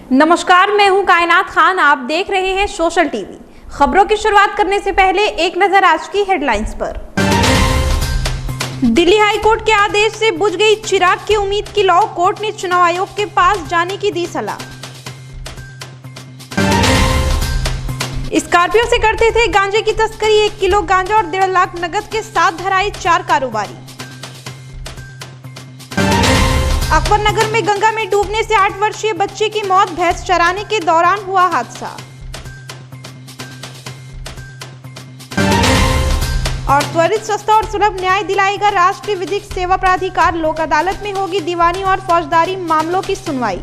नमस्कार, मैं हूं कायनात खान। आप देख रहे हैं सोशल टीवी। खबरों की शुरुआत करने से पहले एक नजर आज की हेडलाइंस पर। दिल्ली हाई कोर्ट के आदेश से बुझ गई चिराग की उम्मीद की लौ। कोर्ट ने चुनाव आयोग के पास जाने की दी सलाह। स्कॉर्पियो से करते थे गांजे की तस्करी। 1 किलो गांजा और 1.5 लाख नकद के साथ धराए 4 कारोबारी। अकबरनगर में गंगा में डूबने से 8 वर्षीय बच्चे की मौत। भैंस चराने के दौरान हुआ हादसा। और त्वरित, सस्ता और सुलभ न्याय दिलाएगा राष्ट्रीय विधिक सेवा प्राधिकार। लोक अदालत में होगी दीवानी और फौजदारी मामलों की सुनवाई।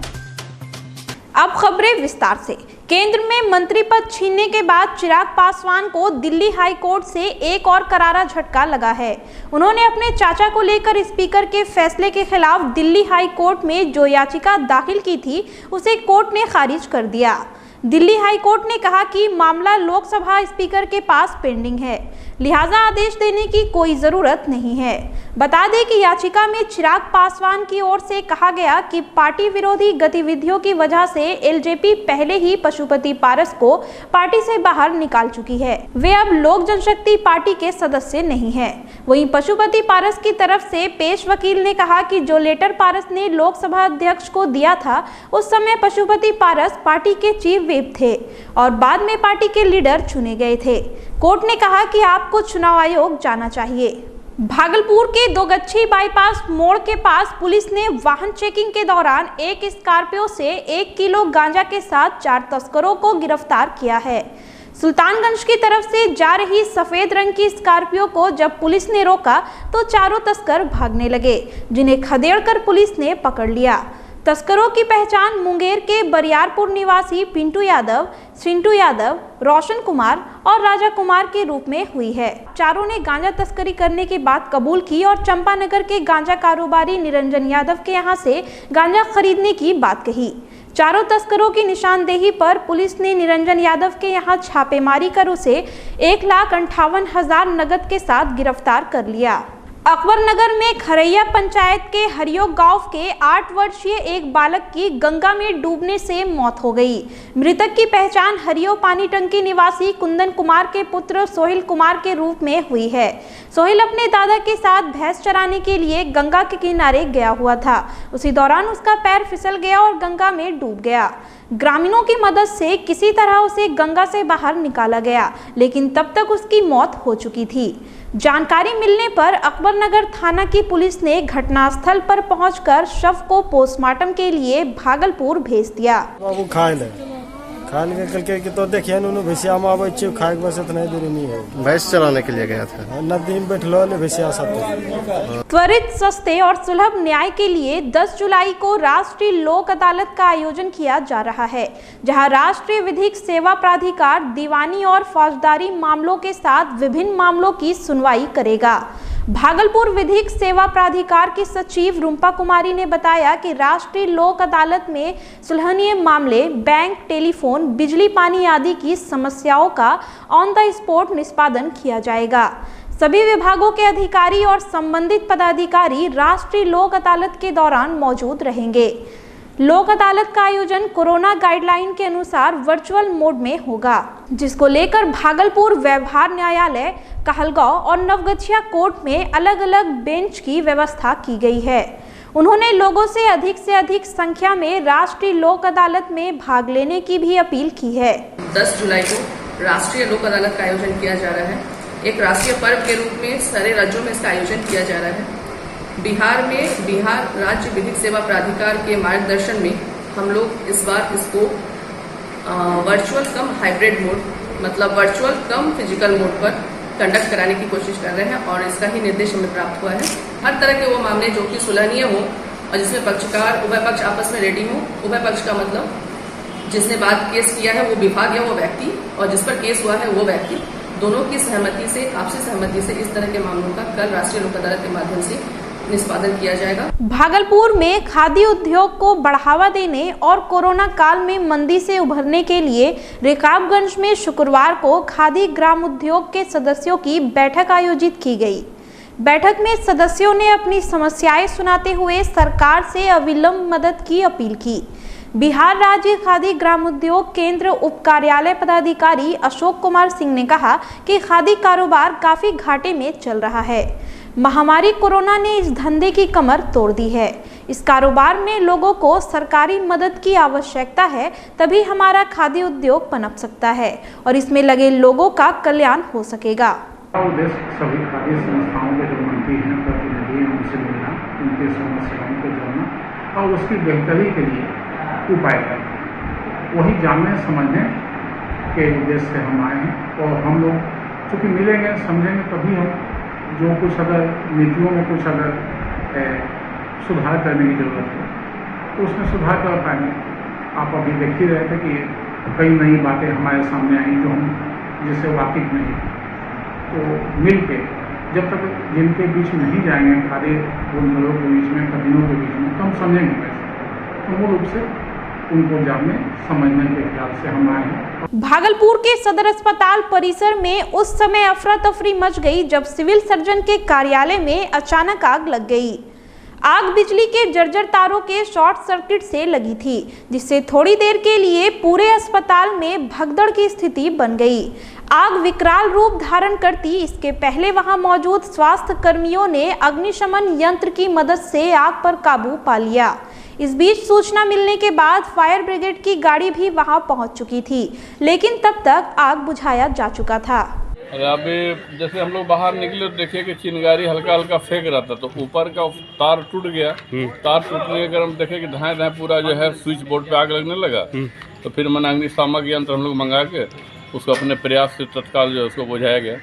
अब खबरें विस्तार से। केंद्र में मंत्री पद छीनने के बाद चिराग पासवान को दिल्ली हाई कोर्ट से एक और करारा झटका लगा है। उन्होंने अपने चाचा को लेकर स्पीकर के फैसले के खिलाफ दिल्ली हाई कोर्ट में जो याचिका दाखिल की थी, उसे कोर्ट ने खारिज कर दिया। दिल्ली हाई कोर्ट ने कहा कि मामला लोकसभा स्पीकर के पास पेंडिंग है, लिहाजा आदेश देने की कोई जरूरत नहीं है। बता दें कि याचिका में चिराग पासवान की ओर से कहा गया कि पार्टी विरोधी गतिविधियों की वजह से एलजेपी पहले ही पशुपति पारस को पार्टी से बाहर निकाल चुकी है। वे अब लोक जनशक्ति पार्टी के सदस्य नहीं है। वहीं पशुपति पारस की तरफ से पेश वकील ने कहा कि जो लेटर पारस ने लोकसभा अध्यक्ष को दिया था, उस समय पशुपति पारस पार्टी के चीफ व्हिप थे और बाद में पार्टी के लीडर चुने गए थे। कोर्ट ने कहा कि आपको चुनाव आयोग जाना चाहिए। भागलपुर के दोगच्छी बाईपास मोड़ के पास पुलिस ने वाहन चेकिंग के दौरान एक स्कॉर्पियो से 1 किलो गांजा के साथ 4 तस्करों को गिरफ्तार किया है। सुल्तानगंज की तरफ से जा रही सफेद रंग की स्कॉर्पियो को जब पुलिस ने रोका तो चारों तस्कर भागने लगे, जिन्हें खदेड़कर पुलिस ने पकड़ लिया। तस्करों की पहचान मुंगेर के बरियारपुर निवासी पिंटू यादव, सिंटू यादव, रोशन कुमार और राजा कुमार के रूप में हुई है। चारों ने गांजा तस्करी करने की बात कबूल की और चंपानगर के गांजा कारोबारी निरंजन यादव के यहां से गांजा खरीदने की बात कही। चारों तस्करों की निशानदेही पर पुलिस ने निरंजन यादव के यहां छापेमारी कर उसे 1,58,000 नकद के साथ गिरफ्तार कर लिया। अकबरनगर में खरैया पंचायत के हरियो गांव के 8 वर्षीय एक बालक की गंगा में डूबने से मौत हो गई। मृतक की पहचान हरियो पानी टंकी निवासी कुंदन कुमार के पुत्र सोहिल कुमार के रूप में हुई है। सोहिल अपने दादा के साथ भैंस चराने के लिए गंगा के किनारे गया हुआ था। उसी दौरान उसका पैर फिसल गया और गंगा में डूब गया। ग्रामीणों की मदद से किसी तरह उसे गंगा से बाहर निकाला गया, लेकिन तब तक उसकी मौत हो चुकी थी। जानकारी मिलने पर अकबरनगर थाना की पुलिस ने घटनास्थल पर पहुंचकर शव को पोस्टमार्टम के लिए भागलपुर भेज दिया। खान के कल के तो देखिए नुनु भैंसिया में आवे छै, खाए के बस इतना दूरी नहीं है। भैंस चराने के लिए गया था, नदी में बैठलो ले भैंसिया सब। त्वरित, सस्ते और सुलभ न्याय के लिए 10 जुलाई को राष्ट्रीय लोक अदालत का आयोजन किया जा रहा है, जहां राष्ट्रीय विधिक सेवा प्राधिकार दीवानी और फौजदारी मामलों के साथ विभिन्न मामलों की सुनवाई करेगा। भागलपुर विधिक सेवा प्राधिकार की सचिव रूपा कुमारी ने बताया कि राष्ट्रीय लोक अदालत में सुलहनीय मामले, बैंक, टेलीफोन, बिजली पानी आदि की समस्याओं का ऑन द स्पॉट निष्पादन किया जाएगा। सभी विभागों के अधिकारी और संबंधित पदाधिकारी राष्ट्रीय लोक अदालत के दौरान मौजूद रहेंगे। लोक अदालत का आयोजन कोरोना गाइडलाइन के अनुसार वर्चुअल मोड में होगा, जिसको लेकर भागलपुर व्यवहार न्यायालय, कहलगांव और नवगछिया कोर्ट में अलग अलग बेंच की व्यवस्था की गई है। उन्होंने लोगों से अधिक संख्या में राष्ट्रीय लोक अदालत में भाग लेने की भी अपील की है। 10 जुलाई को राष्ट्रीय लोक अदालत का आयोजन किया जा रहा है। एक राष्ट्रीय पर्व के रूप में सारे राज्यों में इसका आयोजन किया जा रहा है। बिहार में बिहार राज्य विधिक सेवा प्राधिकार के मार्गदर्शन में हम लोग इस बार इसको वर्चुअल कम हाइब्रिड मोड, मतलब वर्चुअल कम फिजिकल मोड पर कंडक्ट कराने की कोशिश कर रहे हैं और इसका ही निर्देश हमें प्राप्त हुआ है। हर तरह के वो मामले जो कि सुलहनीय हो और जिसमें पक्षकार उभय पक्ष आपस में रेडी हो। उभय पक्ष का मतलब जिसने बात केस किया है वो विभाग या वो व्यक्ति, और जिस पर केस हुआ है वो व्यक्ति, दोनों की सहमति से, आपसी सहमति से इस तरह के मामलों का कल राष्ट्रीय लोक अदालत के माध्यम से निष्पादन किया जाएगा। भागलपुर में खादी उद्योग को बढ़ावा देने और कोरोना काल में मंदी से उभरने के लिए रकाबगंज में शुक्रवार को खादी ग्राम उद्योग के सदस्यों की बैठक आयोजित की गई। बैठक में सदस्यों ने अपनी समस्याएं सुनाते हुए सरकार से अविलंब मदद की अपील की। बिहार राज्य खादी ग्रामोद्योग केंद्र उप कार्यालय पदाधिकारी अशोक कुमार सिंह ने कहा कि खादी कारोबार काफी घाटे में चल रहा है। महामारी कोरोना ने इस धंधे की कमर तोड़ दी है। इस कारोबार में लोगों को सरकारी मदद की आवश्यकता है, तभी हमारा खादी उद्योग पनप सकता है और इसमें लगे लोगों का कल्याण हो सकेगा। उद्देश्य सभी खादी संस्थाओं के जो मंत्री हैं, प्रतिनिधि हैं, उनसे मिलना, उनकी समस्याओं को जानना और उसकी बेहतरी के लिए उपाय करना, वही जानने समझने के उद्देश्य से हम आए हैं। और हम लोग चूँकि मिलेंगे समझेंगे तभी हम जो कुछ अगर नीतियों में कुछ अगर सुधार करने की ज़रूरत है तो उसमें सुधार कर पाएंगे। आप अभी देख ही रहे थे कि कई नई बातें हमारे सामने आई जो हम जिससे वाकिफ नहीं थे। तो मिल के जब तक जिनके बीच में नहीं जाएंगे, खादी बुनकरों के बीच में, कठिनों के बीच में, तो हम समझेंगे कैसे। तो मूल रूप से उनको जानने समझने के ख्याल से हम आए हैं। भागलपुर के सदर अस्पताल परिसर में उस समय अफरा तफरी मच गई जब सिविल सर्जन के कार्यालय में अचानक आग लग गई। आग बिजली के जर्जर तारों के शॉर्ट सर्किट से लगी थी, जिससे थोड़ी देर के लिए पूरे अस्पताल में भगदड़ की स्थिति बन गई। आग विकराल रूप धारण करती इसके पहले वहां मौजूद स्वास्थ्य कर्मियों ने अग्निशमन यंत्र की मदद से आग पर काबू पा लिया। इस बीच सूचना मिलने के बाद फायर ब्रिगेड की गाड़ी भी वहां पहुंच चुकी थी, लेकिन तब तक आग बुझाया जा चुका था। अभी जैसे हम लोग बाहर निकले तो देखे कि चिंगारी हल्का हल्का फेंक रहा था, तो ऊपर का तार टूट गया। तार टूटने के कारण हम देखे कि धाए धाए पूरा जो है स्विच बोर्ड पे आग लगने लगा। तो फिर मैंने अग्निशामक यंत्र हम लोग मंगा के उसको अपने प्रयास से तत्काल जो है उसको बुझाया गया।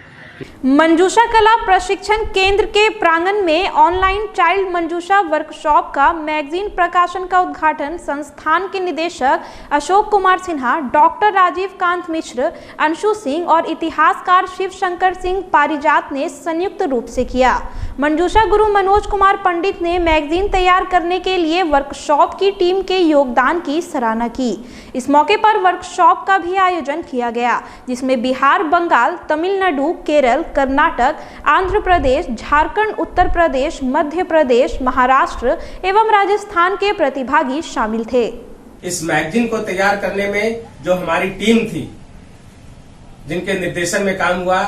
मंजूषा कला प्रशिक्षण केंद्र के प्रांगण में ऑनलाइन चाइल्ड मंजूषा वर्कशॉप का मैगजीन प्रकाशन का उद्घाटन संस्थान के निदेशक अशोक कुमार सिन्हा, डॉक्टर राजीव कांत मिश्र, अंशु सिंह और इतिहासकार शिव शंकर सिंह पारिजात ने संयुक्त रूप से किया। मंजूषा गुरु मनोज कुमार पंडित ने मैगजीन तैयार करने के लिए वर्कशॉप की टीम के योगदान की सराहना की। इस मौके पर वर्कशॉप का भी आयोजन किया गया, जिसमें बिहार, बंगाल, तमिलनाडु, केरल, कर्नाटक, आंध्र प्रदेश, झारखंड, उत्तर प्रदेश, मध्य प्रदेश, महाराष्ट्र एवं राजस्थान के प्रतिभागी शामिल थे। इस मैगजीन को तैयार करने में जो हमारी टीम थी, जिनके निर्देशन में काम हुआ,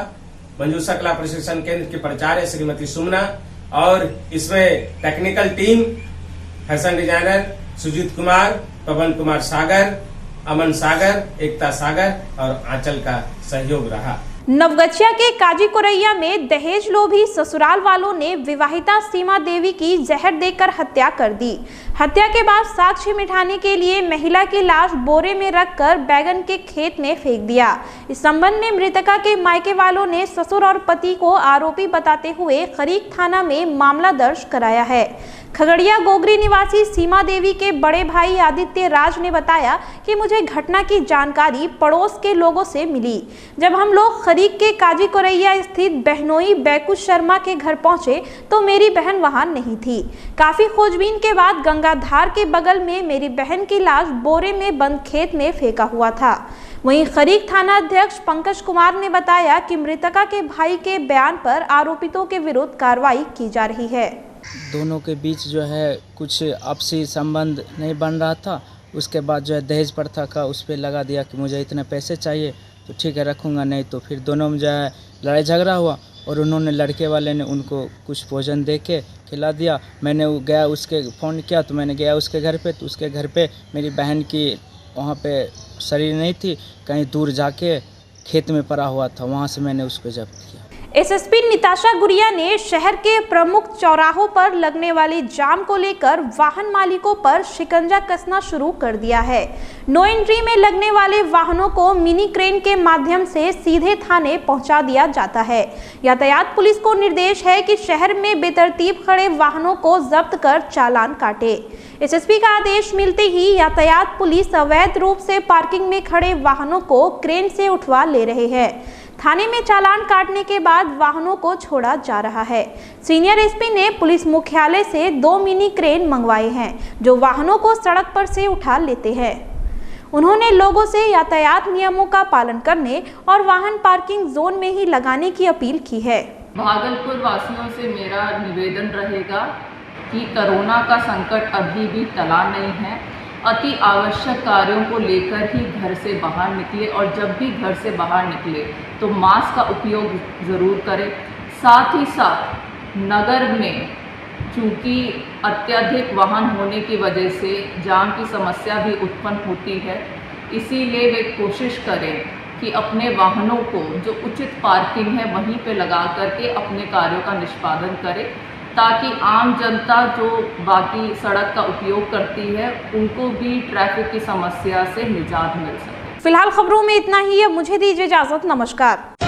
मंजूषा कला प्रशिक्षण केंद्र की प्राचार्य श्रीमती सुमना, और इसमें technical team, fashion designer Sujit Kumar, Pawan Kumar Sagar, Aman Sagar, Ekta Sagar और आंचल का सहयोग रहा। नवगछिया के काजी कोरैया में दहेज लोभी ससुराल वालों ने विवाहिता सीमा देवी की जहर देकर हत्या कर दी। हत्या के बाद साक्ष्य मिटाने के लिए महिला की लाश बोरे में रखकर बैगन के खेत में फेंक दिया। इस संबंध में मृतका के मायके वालों ने ससुर और पति को आरोपी बताते हुए खरीक थाना में मामला दर्ज कराया है। खगड़िया गोगरी निवासी सीमा देवी के बड़े भाई आदित्य राज ने बताया कि मुझे घटना की जानकारी पड़ोस के लोगों से मिली। जब हम लोग खरीक के काजी कोरैया स्थित बहनोई बैकू शर्मा के घर पहुंचे तो मेरी बहन वहां नहीं थी। काफी खोजबीन के बाद गंगाधार के बगल में मेरी बहन की लाश बोरे में बंद खेत में फेंका हुआ था। वहीं खरीक थाना अध्यक्ष पंकज कुमार ने बताया कि मृतका के भाई के बयान पर आरोपितों के विरुद्ध कार्रवाई की जा रही है। दोनों के बीच जो है कुछ आपसी संबंध नहीं बन रहा था। उसके बाद जो है दहेज प्रथा का उस पर लगा दिया कि मुझे इतने पैसे चाहिए तो ठीक है रखूँगा, नहीं तो फिर दोनों में जो है लड़ाई झगड़ा हुआ और उन्होंने, लड़के वाले ने उनको कुछ भोजन दे के खिला दिया। मैंने गया उसके फ़ोन किया तो मैंने गया उसके घर पे, तो उसके घर पे मेरी बहन की वहाँ पे शरीर नहीं थी, कहीं दूर जाके खेत में पड़ा हुआ था, वहाँ से मैंने उसको जब्त किया। एसएसपी निताशा गुड़िया ने शहर के प्रमुख चौराहों पर लगने वाले जाम को लेकर वाहन मालिकों पर शिकंजा कसना शुरू कर दिया है। नो एंट्री में लगने वाले वाहनों को मिनी क्रेन के माध्यम से सीधे थाने पहुंचा दिया जाता है। यातायात पुलिस को निर्देश है कि शहर में बेतरतीब खड़े वाहनों को जब्त कर चालान काटे। एसएसपी का आदेश मिलते ही यातायात पुलिस अवैध रूप से पार्किंग में खड़े वाहनों को क्रेन से उठवा ले रहे हैं। थाने में चालान काटने के बाद वाहनों को छोड़ा जा रहा है। सीनियर एसपी ने पुलिस मुख्यालय से 2 मिनी क्रेन मंगवाए हैं जो वाहनों को सड़क पर से उठा लेते हैं। उन्होंने लोगों से यातायात नियमों का पालन करने और वाहन पार्किंग जोन में ही लगाने की अपील की है। भागलपुर वासियों से मेरा निवेदन रहेगा कि कोरोना का संकट अभी भी टला नहीं है। अति आवश्यक कार्यों को लेकर ही घर से बाहर निकले और जब भी घर से बाहर निकले तो मास्क का उपयोग ज़रूर करें। साथ ही साथ नगर में चूँकि अत्यधिक वाहन होने की वजह से जाम की समस्या भी उत्पन्न होती है, इसीलिए वे कोशिश करें कि अपने वाहनों को जो उचित पार्किंग है वहीं पे लगा करके अपने कार्यों का निष्पादन करें, ताकि आम जनता जो बाकी सड़क का उपयोग करती है उनको भी ट्रैफिक की समस्या से निजात मिल सके। फिलहाल खबरों में इतना ही है, मुझे दीजिए इजाजत, नमस्कार।